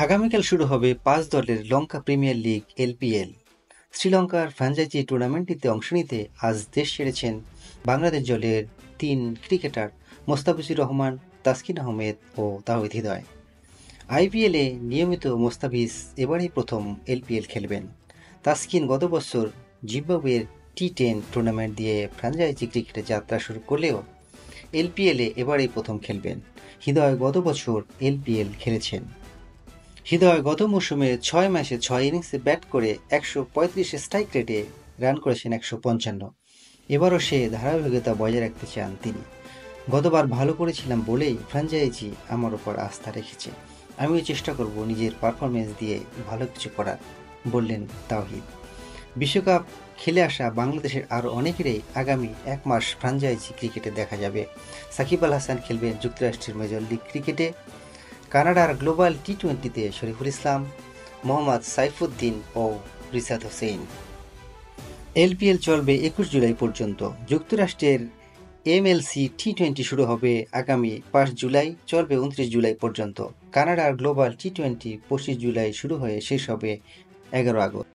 আগামীকাল শুরু হবে ৫ দলের লঙ্কা প্রিমিয়ার লিগ এলপিএল। শ্রীলঙ্কার ফ্র্যাঞ্চাইজি টুর্নামেন্টটিতে অংশ নিতে আজ দেশ ছেড়েছেন বাংলাদেশ দলের ৩ ক্রিকেটার মোস্তাফিজুর রহমান, তাসকিন আহমেদ ও তাওহিদ হৃদয়। আইপিএলে নিয়মিত মোস্তাফিজ এবারেই প্রথম এলপিএল খেলবেন। তাসকিন গত বছর জিম্বাবুয়ের টি10 টুর্নামেন্ট দিয়ে ফ্র্যাঞ্চাইজি ক্রিকেটে যাত্রা শুরু করলেও এলপিএলে এবারেই প্রথম খেলবেন। হৃদয় গত বছর এলপিএল খেলেছেন। হৃদয় গত মৌসুমে ৬ ম্যাচে ৬ ইনিংসে ব্যাট করে ১৩৫ স্ট্রাইক রেটে রান করেছেন ১৫৫। এবারও সে ধারাবাহিকতা বজায় রাখতে চান তিনি। গতবার ভালো করেছিলাম বলেই ফ্র্যাঞ্চাইজি আমার ওপর আস্থা রেখেছে। আমিও চেষ্টা করব নিজের পারফরমেন্স দিয়ে ভালো কিছু করার, বললেন তাওহিদ। বিশ্বকাপ খেলে আসা বাংলাদেশের আরও অনেকেরই আগামী ১ মাস ফ্র্যাঞ্চাইজি ক্রিকেটে দেখা যাবে। সাকিব আল হাসান খেলবেন যুক্তরাষ্ট্রের মেজর লিগ ক্রিকেটে। কানাডার গ্লোবাল টি-20তে শরীফুল ইসলাম, মোহাম্মদ সাইফুদ্দিন ও রিশাদ হোসেন। এলপিএল চলবে ২১ জুলাই পর্যন্ত। যুক্তরাষ্ট্রের এমএলসি টি-20 শুরু হবে আগামী ৫ জুলাই, চলবে ২৯ জুলাই পর্যন্ত। কানাডার গ্লোবাল টি-20 ২৫ জুলাই শুরু হয়ে শেষ হবে ১১ আগস্ট।